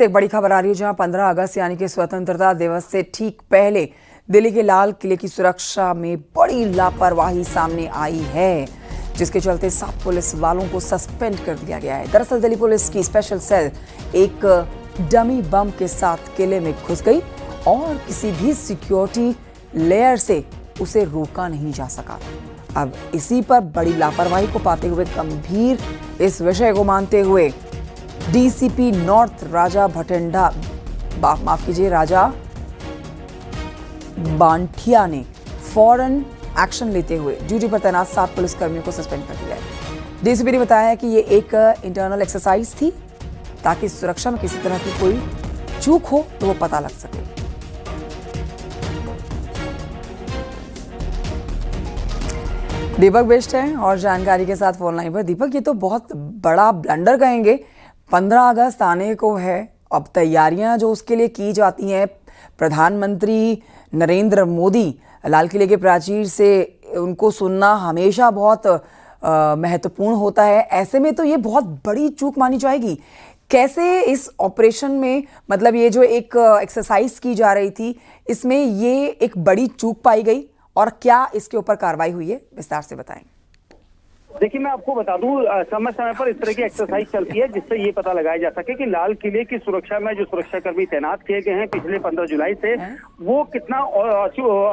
एक बड़ी खबर आ रही है जहां 15 अगस्त यानी कि स्वतंत्रता दिवस से ठीक पहले दिल्ली के लाल किले की सुरक्षा में बड़ी लापरवाही सामने आई है, जिसके चलते 7 पुलिस वालों को सस्पेंड कर दिया गया है। दरअसल दिल्ली पुलिस की स्पेशल सेल एक डमी बम के साथ किले में घुस गई और किसी भी सिक्योरिटी लेयर से उसे रोका नहीं जा सका। अब इसी पर बड़ी लापरवाही को पाते हुए गंभीर इस विषय को मानते हुए डीसीपी नॉर्थ राजा राजा बांठिया ने फौरन एक्शन लेते हुए ड्यूटी पर तैनात 7 पुलिसकर्मियों को सस्पेंड कर दिया है। डीसीपी ने बताया कि ये एक इंटरनल एक्सरसाइज थी ताकि सुरक्षा में किसी तरह की कोई चूक हो तो वो पता लग सके। दीपक बिष्ट हैं और जानकारी के साथ फोन लाइन पर। दीपक, ये तो बहुत बड़ा ब्लंडर कहेंगे, 15 अगस्त आने को है, अब तैयारियां जो उसके लिए की जाती हैं, प्रधानमंत्री नरेंद्र मोदी लाल किले के प्राचीर से उनको सुनना हमेशा बहुत महत्वपूर्ण होता है। ऐसे में तो ये बहुत बड़ी चूक मानी जाएगी। कैसे इस ऑपरेशन में, मतलब ये जो एक एक्सरसाइज की जा रही थी, इसमें ये एक बड़ी चूक पाई गई और क्या इसके ऊपर कार्रवाई हुई है, विस्तार से बताएं। देखिए, मैं आपको बता दूं, समय समय पर इस तरह की एक्सरसाइज चलती है जिससे ये पता लगाया जा सके कि लाल किले की सुरक्षा में जो सुरक्षाकर्मी तैनात किए गए हैं पिछले 15 जुलाई से, वो कितना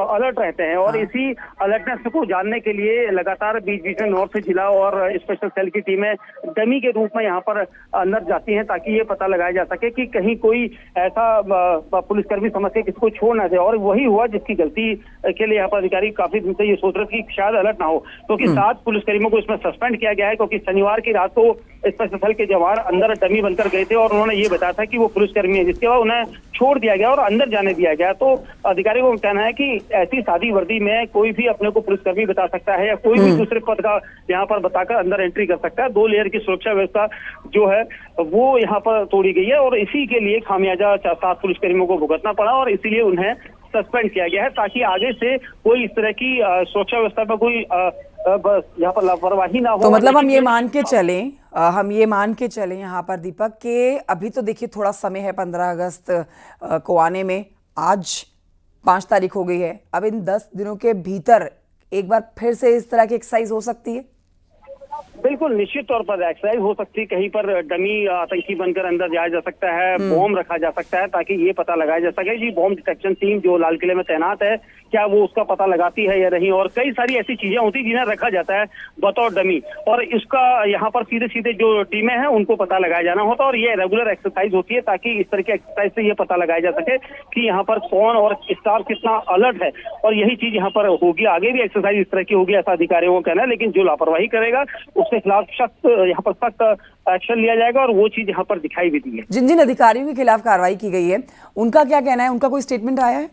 अलर्ट रहते हैं। और इसी अलर्टनेस को जानने के लिए लगातार बीच बीच में नॉर्थ जिला और स्पेशल सेल की टीमें डमी के रूप में यहाँ पर अंदर जाती हैं ताकि ये पता लगाया जा सके कि कहीं कोई ऐसा पुलिसकर्मी समझ के किसी को छोड़ ना दे। और वही हुआ जिसकी गलती के लिए यहाँ पर अधिकारी काफी दिन से ये सोच रहे थे कि शायद अलर्ट ना हो, क्योंकि 7 पुलिसकर्मियों को सस्पेंड किया गया है क्योंकि शनिवार की रात को स्पेशल सेल के जवान अंदर डमी बनकर गए थे और उन्होंने ये बताया था कि वो पुलिसकर्मी है, जिसके बाद उन्हें छोड़ दिया गया और अंदर जाने दिया गया। तो अधिकारियों का कहना है कि ऐसी सादी वर्दी में कोई भी अपने को पुलिसकर्मी बता सकता है या कोई भी दूसरे पद का यहाँ पर बताकर अंदर एंट्री कर सकता है। 2 लेयर की सुरक्षा व्यवस्था जो है वो यहाँ पर तोड़ी गई है और इसी के लिए खामियाजा 7 पुलिसकर्मियों को भुगतना पड़ा और इसीलिए उन्हें सस्पेंड किया गया है ताकि आगे से कोई इस तरह की सुरक्षा व्यवस्था में कोई बस यहाँ पर लापरवाही ना हो। तो मतलब हम ये मान के चलें यहाँ पर दीपक के अभी तो देखिए थोड़ा समय है 15 अगस्त को आने में। आज 5 तारीख हो गई है, अब इन 10 दिनों के भीतर एक बार फिर से इस तरह की एक्सरसाइज हो सकती है। बिल्कुल, निश्चित तौर पर एक्सरसाइज हो सकती है। कहीं पर डमी आतंकी बनकर अंदर जाया जा सकता है, बॉम्ब रखा जा सकता है ताकि ये पता लगाया जा सके कि बॉम्ब डिटेक्शन टीम जो लाल किले में तैनात है क्या वो उसका पता लगाती है या नहीं। और कई सारी ऐसी चीजें होती जिन्हें रखा जाता है बतौर डमी, और इसका यहाँ पर सीधे सीधे जो टीमें हैं उनको पता लगाया जाना होता है। और ये रेगुलर एक्सरसाइज होती है ताकि इस तरह की एक्सरसाइज से ये पता लगाया जा सके कि यहाँ पर कौन और स्टाफ कितना अलर्ट है। और यही चीज यहाँ पर होगी, आगे भी एक्सरसाइज इस तरह की होगी ऐसा अधिकारियों को कहना है। लेकिन जो लापरवाही करेगा उसके खिलाफ यहाँ पर सख्त एक्शन लिया जाएगा और वो चीज यहाँ पर दिखाई भी दी है। जिन जिन अधिकारियों के खिलाफ कार्रवाई की गई है उनका क्या कहना है, उनका कोई स्टेटमेंट आया है?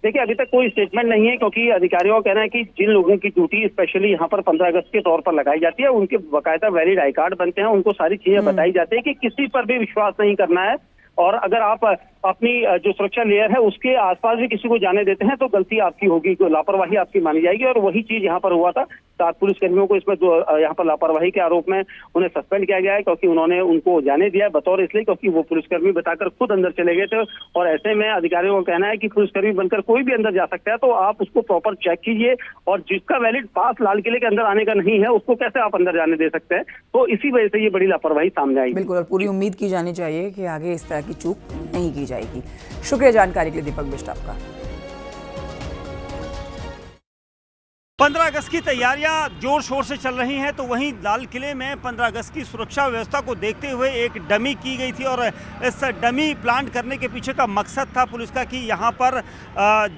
देखिए, अभी तक कोई स्टेटमेंट नहीं है क्योंकि अधिकारियों का कहना है कि जिन लोगों की ड्यूटी स्पेशली यहाँ पर 15 अगस्त के तौर पर लगाई जाती है उनके बाकायदा वैलिड आई कार्ड बनते हैं, उनको सारी चीजें बताई जाती है कि किसी पर भी विश्वास नहीं करना है। और अगर आप अपनी जो सुरक्षा लेयर है उसके आसपास भी किसी को जाने देते हैं तो गलती आपकी होगी, तो लापरवाही आपकी मानी जाएगी। और वही चीज यहाँ पर हुआ था। 7 पुलिसकर्मियों को इसमें यहाँ पर लापरवाही के आरोप में उन्हें सस्पेंड किया गया है क्योंकि उन्होंने उनको जाने दिया बतौर इसलिए क्योंकि वो पुलिसकर्मी बताकर खुद अंदर चले गए थे। और ऐसे में अधिकारियों का कहना है कि पुलिसकर्मी बनकर कोई भी अंदर जा सकता है, तो आप उसको प्रॉपर चेक कीजिए और जिसका वैलिड पास लाल किले के अंदर आने का नहीं है उसको कैसे आप अंदर जाने दे सकते हैं। तो इसी वजह से ये बड़ी लापरवाही सामने आई। बिल्कुल, और पूरी उम्मीद की जानी चाहिए कि आगे इस तरह की चूक नहीं की जाएगी। शुक्रिया जानकारी के लिए दीपक बिष्ट आपका। 15 अगस्त की तैयारियां जोर शोर से चल रही हैं, तो वहीं लाल किले में 15 अगस्त की सुरक्षा व्यवस्था को देखते हुए एक डमी की गई थी और इस डमी प्लांट करने के पीछे का मकसद था पुलिस का कि यहाँ पर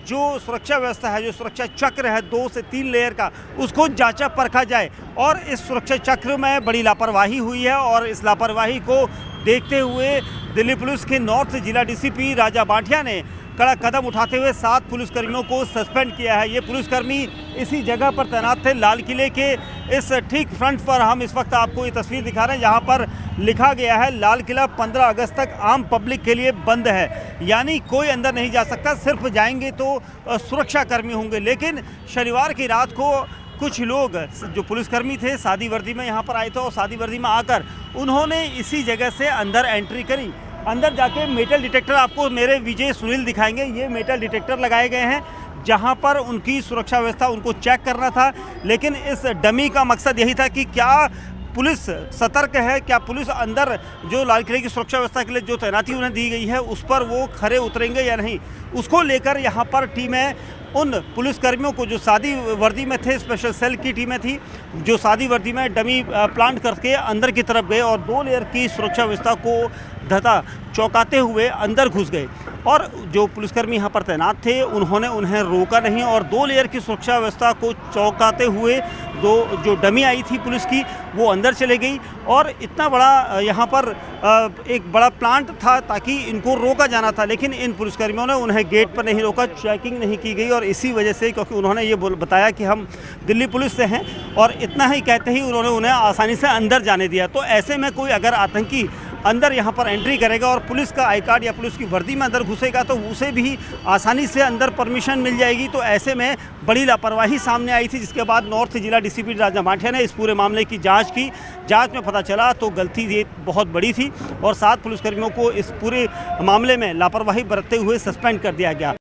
जो सुरक्षा व्यवस्था है, जो सुरक्षा चक्र है 2 से 3 लेयर का, उसको जांचा परखा जाए। और इस सुरक्षा चक्र में बड़ी लापरवाही हुई है और इस लापरवाही को देखते हुए दिल्ली पुलिस के नॉर्थ जिला डीसीपी राजा बांठिया ने कड़ा कदम उठाते हुए 7 पुलिसकर्मियों को सस्पेंड किया है। ये पुलिसकर्मी इसी जगह पर तैनात थे, लाल किले के इस ठीक फ्रंट पर हम इस वक्त आपको ये तस्वीर दिखा रहे हैं, जहाँ पर लिखा गया है लाल किला 15 अगस्त तक आम पब्लिक के लिए बंद है। यानी कोई अंदर नहीं जा सकता, सिर्फ जाएंगे तो सुरक्षाकर्मी होंगे। लेकिन शनिवार की रात को कुछ लोग जो पुलिसकर्मी थे सादी वर्दी में यहाँ पर आए थे और सादी वर्दी में आकर उन्होंने इसी जगह से अंदर एंट्री करी अंदर जाके मेटल डिटेक्टर आपको मेरे विजय सुनील दिखाएंगे। ये मेटल डिटेक्टर लगाए गए हैं जहां पर उनकी सुरक्षा व्यवस्था उनको चेक करना था, लेकिन इस डमी का मकसद यही था कि क्या पुलिस सतर्क है, क्या पुलिस अंदर जो लाल किले की सुरक्षा व्यवस्था के लिए जो तैनाती उन्हें दी गई है उस पर वो खरे उतरेंगे या नहीं। उसको लेकर यहाँ पर टीमें उन पुलिसकर्मियों को जो सादी वर्दी में थे, स्पेशल सेल की टीमें थी जो सादी वर्दी में डमी प्लांट करके अंदर की तरफ गए और 2 लेयर की सुरक्षा व्यवस्था को धता चौंकाते हुए अंदर घुस गए। और जो पुलिसकर्मी यहाँ पर तैनात थे उन्होंने उन्हें रोका नहीं और 2 लेयर की सुरक्षा व्यवस्था को चौंकाते हुए जो डमी आई थी पुलिस की वो अंदर चले गई। और इतना बड़ा यहाँ पर एक बड़ा प्लांट था ताकि इनको रोका जाना था, लेकिन इन पुलिसकर्मियों ने उन्हें गेट पर नहीं रोका, चेकिंग नहीं की गई। और इसी वजह से, क्योंकि उन्होंने ये बताया कि हम दिल्ली पुलिस से हैं, और इतना ही कहते ही उन्होंने उन्हें आसानी से अंदर जाने दिया। तो ऐसे में कोई अगर आतंकी अंदर यहाँ पर एंट्री करेगा और पुलिस का आई कार्ड या पुलिस की वर्दी में अंदर घुसेगा तो उसे भी आसानी से अंदर परमिशन मिल जाएगी। तो ऐसे में बड़ी लापरवाही सामने आई थी, जिसके बाद नॉर्थ जिला डीसीपी राजा माठिया ने इस पूरे मामले की जांच की। जांच में पता चला तो गलती ये बहुत बड़ी थी और 7 पुलिसकर्मियों को इस पूरे मामले में लापरवाही बरतते हुए सस्पेंड कर दिया गया।